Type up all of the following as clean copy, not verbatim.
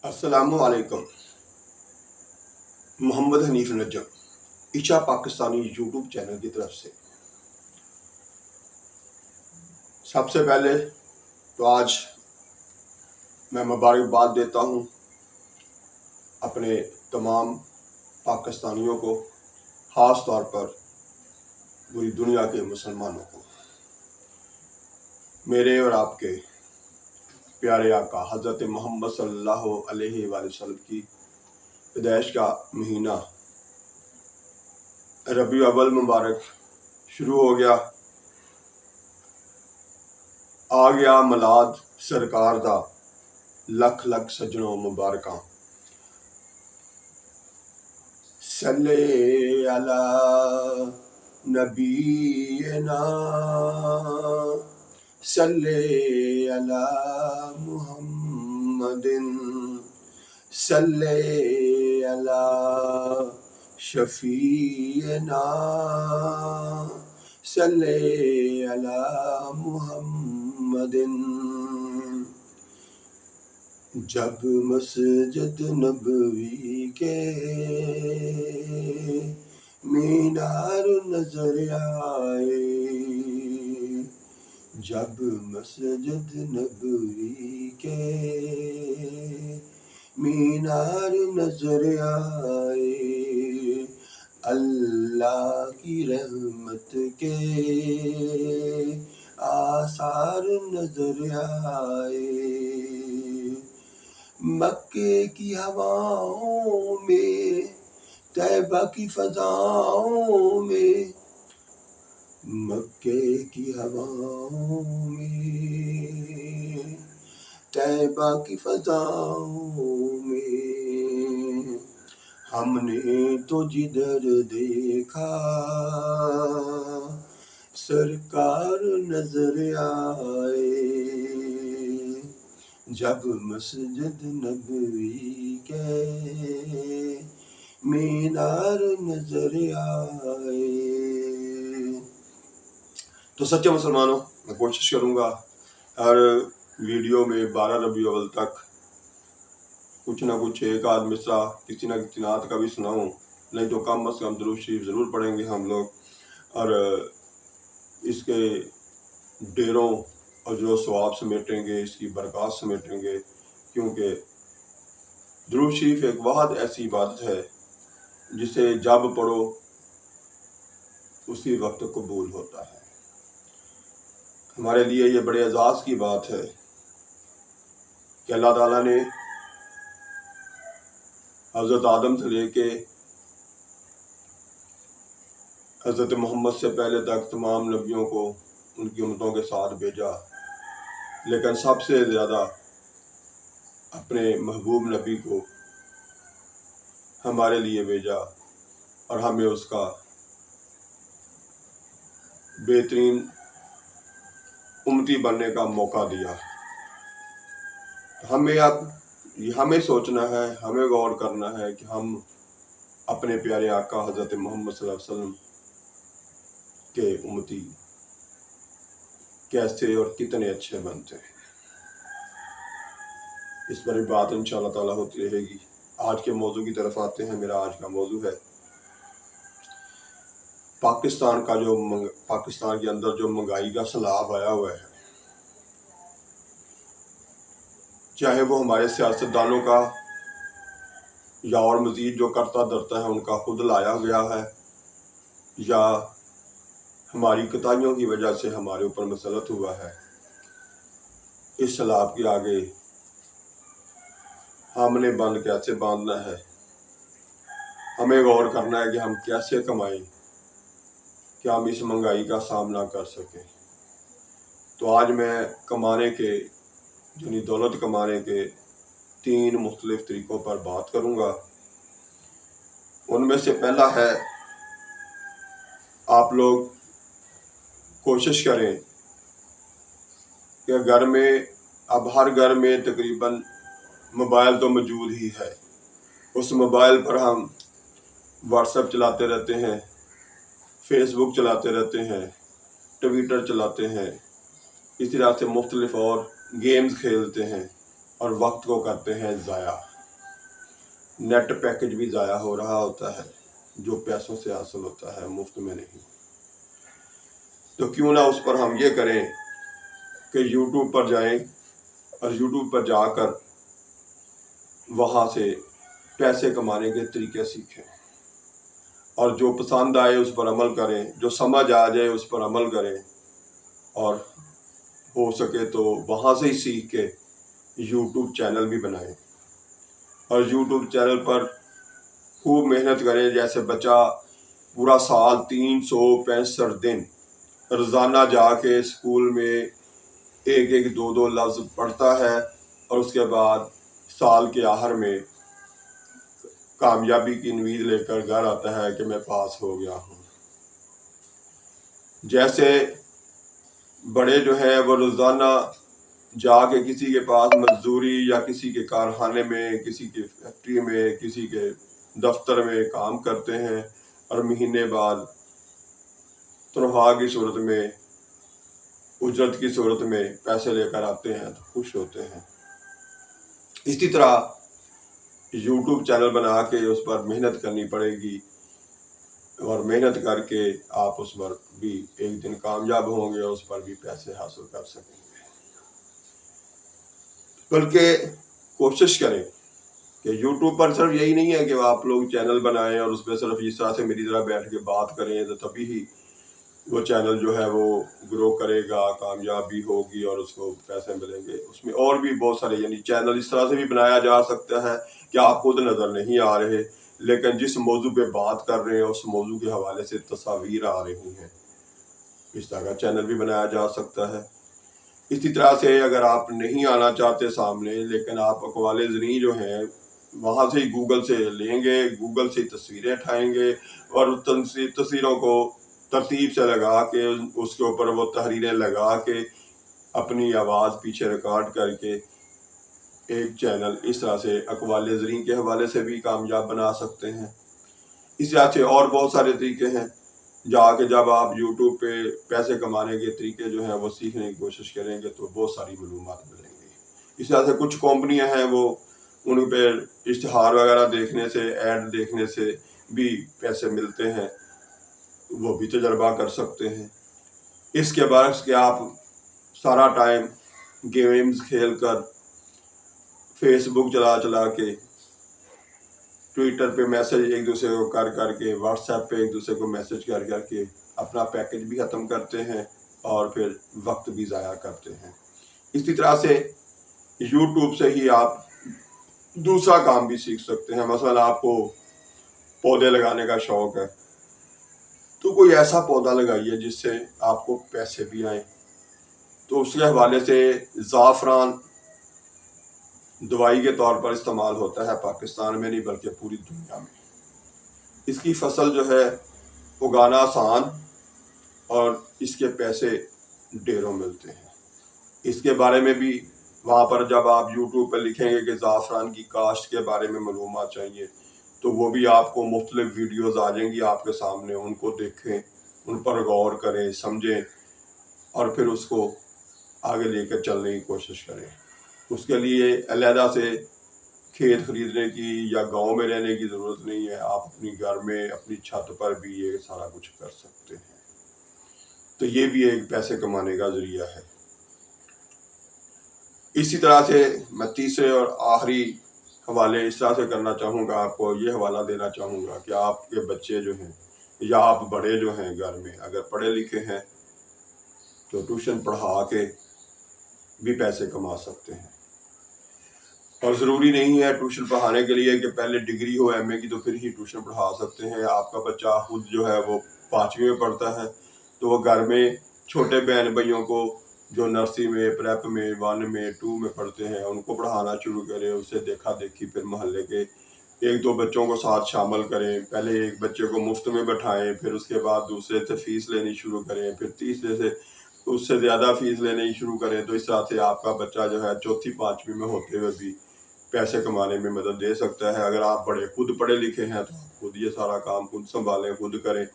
السلام علیکم۔ محمد حنیف نجم ایشا Pakistani YouTube channel کی طرف سے سب سے پہلے تو آج میں مبارکباد دیتا ہوں اپنے تمام پاکستانیوں کو، خاص طور پر پوری دنیا کے مسلمانوں کو۔ میرے اور آپ کے پیارے آقا حضرت محمد صلی اللہ علیہ وآلہ وسلم کی پیدائش کا مہینہ ربیع الاول مبارک شروع ہو گیا۔ آ گیا ملاد سرکار دا، لکھ لکھ سجنوں مبارکاں۔ صلی علی نبینا، صلی علی محمد، صلی علی شفیعنا، صلی علی محمد۔ جب مسجد نبوی کے مینار نظر آئے، جب مسجد نبوی کے مینار نظر آئے، اللہ کی رحمت کے آثار نظر آئے۔ مکے کی ہواؤں میں، طیبہ کی فضاؤں میں، مکے کی ہواؤں میں، طیبہ کی فضاؤں میں، ہم نے تو جدھر دیکھا سرکار نظر آئے۔ جب مسجد نبوی کے مینار نظر آئے۔ تو سچے مسلمانوں، میں کوشش کروں گا ہر ویڈیو میں 12 ربیع الاول تک کچھ نہ کچھ ایک آدھ مصرع کسی نہ کسی نعت کا بھی سناؤں، نہیں تو کم از کم درود شریف ضرور پڑھیں گے ہم لوگ، اور اس کے ڈیروں اور جو ثواب سمیٹیں گے، اس کی برکات سمیٹیں گے، کیونکہ درود شریف ایک بہت ایسی عبادت ہے جسے جب پڑھو اسی وقت قبول ہوتا ہے۔ ہمارے لیے یہ بڑے اعزاز کی بات ہے کہ اللہ تعالیٰ نے حضرت آدم سے لے کے حضرت محمد سے پہلے تک تمام نبیوں کو ان کی امتوں کے ساتھ بھیجا، لیکن سب سے زیادہ اپنے محبوب نبی کو ہمارے لیے بھیجا اور ہمیں اس کا بہترین امتی بننے کا موقع دیا۔ ہمیں سوچنا ہے، ہمیں غور کرنا ہے کہ ہم اپنے پیارے آقا حضرت محمد صلی اللہ علیہ وسلم کے امتی کیسے اور کتنے اچھے بنتے ہیں۔ اس پر بات انشاءاللہ تعالیٰ ہوتی رہے گی۔ آج کے موضوع کی طرف آتے ہیں۔ میرا آج کا موضوع ہے پاکستان کے اندر جو مہنگائی کا سیلاب آیا ہوا ہے، چاہے وہ ہمارے سیاستدانوں کا یا اور مزید جو کرتا دھرتا ہے ان کا خود لایا گیا ہے، یا ہماری کوتاہیوں کی وجہ سے ہمارے اوپر مسلط ہوا ہے۔ اس سیلاب کے آگے ہم نے بند کیسے باندھنا ہے، ہمیں غور کرنا ہے کہ ہم کیسے کمائیں کہ ہم اس مہنگائی کا سامنا کر سکیں۔ تو آج میں کمانے کے یعنی دولت کمانے کے 3 مختلف طریقوں پر بات کروں گا۔ ان میں سے پہلا ہے، آپ لوگ کوشش کریں کہ اب ہر گھر میں تقریباً موبائل تو موجود ہی ہے۔ اس موبائل پر ہم واٹس ایپ چلاتے رہتے ہیں، فیس بک چلاتے رہتے ہیں، ٹویٹر چلاتے ہیں، اس طرح سے مختلف اور گیمز کھیلتے ہیں اور وقت کو کرتے ہیں ضائع۔ نیٹ پیکج بھی ضائع ہو رہا ہوتا ہے جو پیسوں سے حاصل ہوتا ہے، مفت میں نہیں۔ تو کیوں نہ اس پر ہم یہ کریں کہ یوٹیوب پر جائیں اور یوٹیوب پر جا کر وہاں سے پیسے کمانے کے طریقے سیکھیں، اور جو پسند آئے اس پر عمل کریں، جو سمجھ آ جائے اس پر عمل کریں، اور ہو سکے تو وہاں سے ہی سیکھ کے یوٹیوب چینل بھی بنائیں، اور یوٹیوب چینل پر خوب محنت کریں۔ جیسے بچہ پورا سال 365 دن روزانہ جا کے اسکول میں ایک ایک دو دو لفظ پڑھتا ہے، اور اس کے بعد سال کے آخر میں کامیابی کی امید لے کر گھر آتا ہے کہ میں پاس ہو گیا ہوں۔ جیسے بڑے جو ہیں وہ روزانہ جا کے کسی کے پاس مزدوری یا کسی کے کارخانے میں، کسی کی فیکٹری میں، کسی کے دفتر میں کام کرتے ہیں، اور مہینے بعد تنخواہ کی صورت میں، اجرت کی صورت میں پیسے لے کر آتے ہیں تو خوش ہوتے ہیں۔ اسی طرح یوٹیوب چینل بنا کے اس پر محنت کرنی پڑے گی، اور محنت کر کے آپ اس پر بھی ایک دن کامیاب ہوں گے اور اس پر بھی پیسے حاصل کر سکیں گے۔ بلکہ کوشش کریں کہ یوٹیوب پر صرف یہی نہیں ہے کہ آپ لوگ چینل بنائیں اور اس پہ صرف اس طرح سے میری طرح بیٹھ کے بات کریں، تو تبھی ہی وہ چینل جو ہے وہ گرو کرے گا، کامیاب بھی ہوگی اور اس کو پیسے ملیں گے۔ اس میں اور بھی بہت سارے چینل اس طرح سے بھی بنایا جا سکتا ہے کہ آپ خود نظر نہیں آ رہے، لیکن جس موضوع پہ بات کر رہے ہیں اس موضوع کے حوالے سے تصاویر آ رہی ہیں، اس طرح کا چینل بھی بنایا جا سکتا ہے۔ اسی طرح سے اگر آپ نہیں آنا چاہتے سامنے، لیکن آپ اقوال زریں جو ہیں وہاں سے ہی گوگل سے لیں گے، گوگل سے تصویریں اٹھائیں گے، اور تصویروں کو ترتیب سے لگا کے اس کے اوپر وہ تحریریں لگا کے اپنی آواز پیچھے ریکارڈ کر کے ایک چینل اس طرح سے اقوال زریں کے حوالے سے بھی کامیاب بنا سکتے ہیں۔ اس طرح سے اور بہت سارے طریقے ہیں۔ جا کے جب آپ یوٹیوب پہ پیسے کمانے کے طریقے جو ہیں وہ سیکھنے کی کوشش کریں گے تو بہت ساری معلومات ملیں گی۔ اس طرح سے کچھ کمپنیاں ہیں وہ ان پہ اشتہار وغیرہ دیکھنے سے، ایڈ دیکھنے سے بھی پیسے ملتے ہیں، وہ بھی تجربہ کر سکتے ہیں۔ اس کے برعکس کہ آپ سارا ٹائم گیمز کھیل کر، فیس بک چلا کے، ٹویٹر پہ میسج ایک دوسرے کو کر کے، واٹس ایپ پہ ایک دوسرے کو میسج کر کے اپنا پیکج بھی ختم کرتے ہیں اور پھر وقت بھی ضائع کرتے ہیں۔ اسی طرح سے یوٹیوب سے ہی آپ دوسرا کام بھی سیکھ سکتے ہیں۔ مثلا آپ کو پودے لگانے کا شوق ہے تو کوئی ایسا پودا لگائیے جس سے آپ کو پیسے بھی آئیں۔ تو اس کے حوالے سے زعفران دوائی کے طور پر استعمال ہوتا ہے، پاکستان میں نہیں بلکہ پوری دنیا میں۔ اس کی فصل جو ہے اگانا آسان، اور اس کے پیسے ڈھیروں ملتے ہیں۔ اس کے بارے میں بھی وہاں پر جب آپ یوٹیوب پہ لکھیں گے کہ زعفران کی کاشت کے بارے میں معلومات چاہیے، تو وہ بھی آپ کو مختلف ویڈیوز آ جائیں گی آپ کے سامنے، ان کو دیکھیں، ان پر غور کریں، سمجھیں، اور پھر اس کو آگے لے کر چلنے کی کوشش کریں۔ اس کے لیے علیحدہ سے کھیت خریدنے کی یا گاؤں میں رہنے کی ضرورت نہیں ہے، آپ اپنی گھر میں اپنی چھت پر بھی یہ سارا کچھ کر سکتے ہیں۔ تو یہ بھی ایک پیسے کمانے کا ذریعہ ہے۔ اسی طرح سے میں تیسرے اور آخری حوالے اس طرح سے کرنا چاہوں گا، آپ کو یہ حوالہ دینا چاہوں گا کہ آپ کے بچے جو ہیں یا آپ بڑے جو ہیں گھر میں اگر پڑھے لکھے ہیں تو ٹیوشن پڑھا کے بھی پیسے کما سکتے ہیں۔ اور ضروری نہیں ہے ٹیوشن پڑھانے کے لیے کہ پہلے ڈگری ہو ایم اے کی تو پھر ہی ٹیوشن پڑھا سکتے ہیں۔ آپ کا بچہ خود جو ہے وہ 5ویں میں پڑھتا ہے تو وہ گھر میں چھوٹے بہن بھائیوں کو جو نرسری میں، پریپ میں، 1 میں، 2 میں پڑھتے ہیں ان کو پڑھانا شروع کریں۔ اس سے دیکھا دیکھی پھر محلے کے 1-2 بچوں کو ساتھ شامل کریں، پہلے ایک بچے کو مفت میں بٹھائیں، پھر اس کے بعد دوسرے سے فیس لینی شروع کریں، پھر تیسرے سے اس سے زیادہ فیس لینی شروع کریں۔ تو اس طرح سے آپ کا بچہ جو ہے 4تھی 5ویں میں ہوتے ہوئے بھی پیسے کمانے میں مدد دے سکتا ہے۔ اگر آپ بڑے خود پڑھے لکھے ہیں تو آپ خود یہ سارا کام خود سنبھالیں، خود کریں۔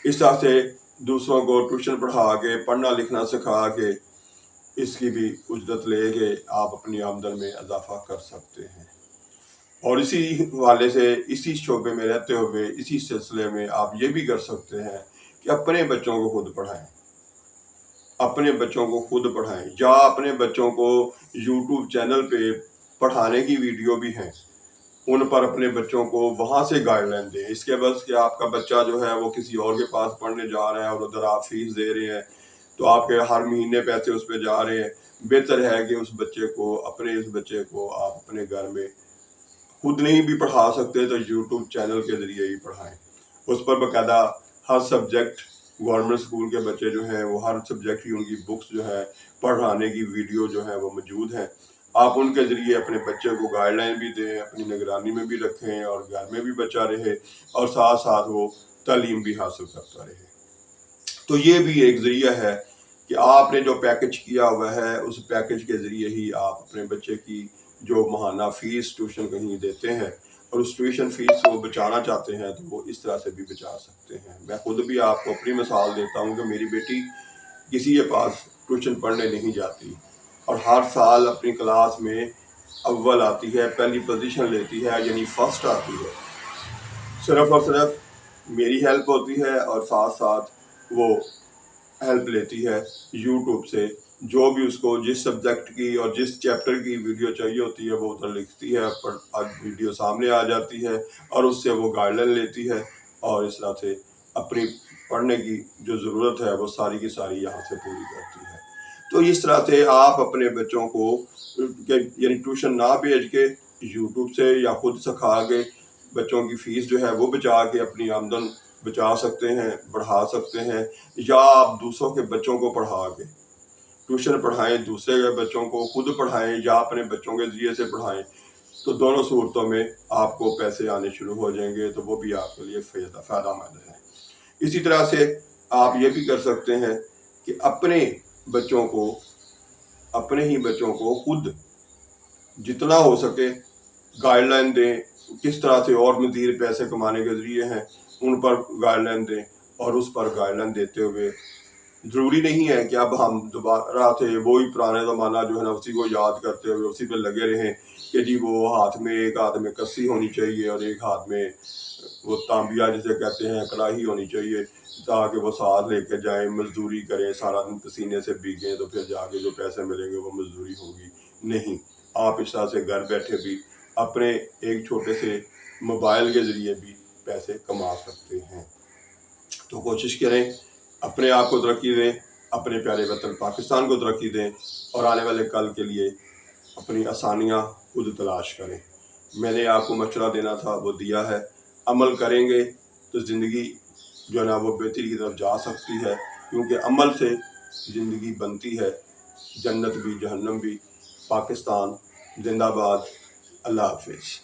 اس طرح سے دوسروں کو ٹیوشن پڑھا کے، پڑھنا لکھنا سکھا کے، اس کی بھی اجرت لے کے آپ اپنی آمدن میں اضافہ کر سکتے ہیں۔ اور اسی حوالے سے اسی شعبے میں رہتے ہوئے اسی سلسلے میں آپ یہ بھی کر سکتے ہیں کہ اپنے بچوں کو خود پڑھائیں، اپنے بچوں کو خود پڑھائیں، یا اپنے بچوں کو یوٹیوب چینل پہ پڑھانے کی ویڈیو بھی ہیں، ان پر اپنے بچوں کو وہاں سے گائیڈ لائن دیں۔ اس کے بعد کہ آپ کا بچہ جو ہے وہ کسی اور کے پاس پڑھنے جا رہا ہے اور ادھر آپ فیس دے رہے ہیں تو آپ کے ہر مہینے پیسے اس پہ جا رہے ہیں، بہتر ہے کہ اس بچے کو آپ اپنے گھر میں خود نہیں بھی پڑھا سکتے تو یوٹیوب چینل کے ذریعے ہی پڑھائیں۔ اس پر باقاعدہ ہر سبجیکٹ، گورنمنٹ اسکول کے بچے جو ہیں وہ ہر سبجیکٹ کی ان کی بکس جو ہے پڑھانے کی ویڈیو جو ہے وہ موجود ہیں۔ آپ ان کے ذریعے اپنے بچے کو گائیڈ لائن بھی دیں، اپنی نگرانی میں بھی رکھیں اور گھر میں بھی بچہ رہے اور ساتھ ساتھ وہ تعلیم بھی حاصل کرتا رہے۔ تو یہ بھی ایک ذریعہ ہے کہ آپ نے جو پیکج کیا ہوا ہے اس پیکج کے ذریعے ہی آپ اپنے بچے کی جو ماہانہ فیس ٹیوشن کہیں دیتے ہیں اور اس ٹیوشن فیس کو بچانا چاہتے ہیں تو وہ اس طرح سے بھی بچا سکتے ہیں۔ میں خود بھی آپ کو اپنی مثال دیتا ہوں کہ میری بیٹی کسی کے پاس ٹیوشن پڑھنے نہیں جاتی اور ہر سال اپنی کلاس میں اول آتی ہے، پہلی پوزیشن لیتی ہے، یعنی فرسٹ آتی ہے۔ صرف اور صرف میری ہیلپ ہوتی ہے اور ساتھ ساتھ وہ ہیلپ لیتی ہے یوٹیوب سے، جو بھی اس کو جس سبجیکٹ کی اور جس چیپٹر کی ویڈیو چاہیے ہوتی ہے وہ ادھر لکھتی ہے، ویڈیو سامنے آ جاتی ہے اور اس سے وہ گائیڈ لائن لیتی ہے اور اس طرح سے اپنی پڑھنے کی جو ضرورت ہے وہ ساری کی ساری یہاں سے پوری کرتی ہے۔ تو اس طرح سے آپ اپنے بچوں کو یعنی ٹیوشن نہ بھیج کے یوٹیوب سے یا خود سکھا کے بچوں کی فیس جو ہے وہ بچا کے اپنی آمدن بچا سکتے ہیں، بڑھا سکتے ہیں، یا آپ دوسروں کے بچوں کو پڑھا کے ٹیوشن پڑھائیں، دوسرے کے بچوں کو خود پڑھائیں یا اپنے بچوں کے ذریعے سے پڑھائیں، تو دونوں صورتوں میں آپ کو پیسے آنے شروع ہو جائیں گے، تو وہ بھی آپ کے لیے فائدہ مند ہے۔ اسی طرح سے آپ یہ بھی کر سکتے ہیں کہ اپنے ہی بچوں کو خود جتنا ہو سکے گائیڈ لائن دیں، کس طرح سے اور مزید پیسے کمانے کے ذریعے ہیں ان پر گائیڈ لائن دیں، اور اس پر گائیڈ لائن دیتے ہوئے ضروری نہیں ہے کہ اب ہم دوبارہ سے وہی پرانے زمانہ جو ہے نا اسی کو یاد کرتے ہوئے اسی پہ لگے رہیں کہ جی وہ ایک ہاتھ میں کسی ہونی چاہیے اور ایک ہاتھ میں وہ تانبیہ جسے کہتے ہیں کڑاہی ہونی چاہیے، تاکہ وہ ساتھ لے کے جائیں، مزدوری کریں، سارا دن پسینے سے بھیگیں تو پھر جا کے جو پیسے ملیں گے وہ مزدوری ہوگی نہیں۔ آپ اس طرح سے گھر بیٹھے بھی اپنے ایک چھوٹے سے موبائل کے ذریعے بھی پیسے کما سکتے ہیں۔ تو کوشش کریں اپنے آپ کو ترقی دیں، اپنے پیارے وطن پاکستان کو ترقی دیں اور آنے والے کل کے لیے اپنی آسانیاں خود تلاش کریں۔ میں نے آپ کو مشورہ دینا تھا وہ دیا ہے، عمل کریں گے تو زندگی جو ہے نا وہ بہتری کی طرف جا سکتی ہے، کیونکہ عمل سے زندگی بنتی ہے، جنت بھی جہنم بھی۔ پاکستان زندہ باد۔ اللہ حافظ۔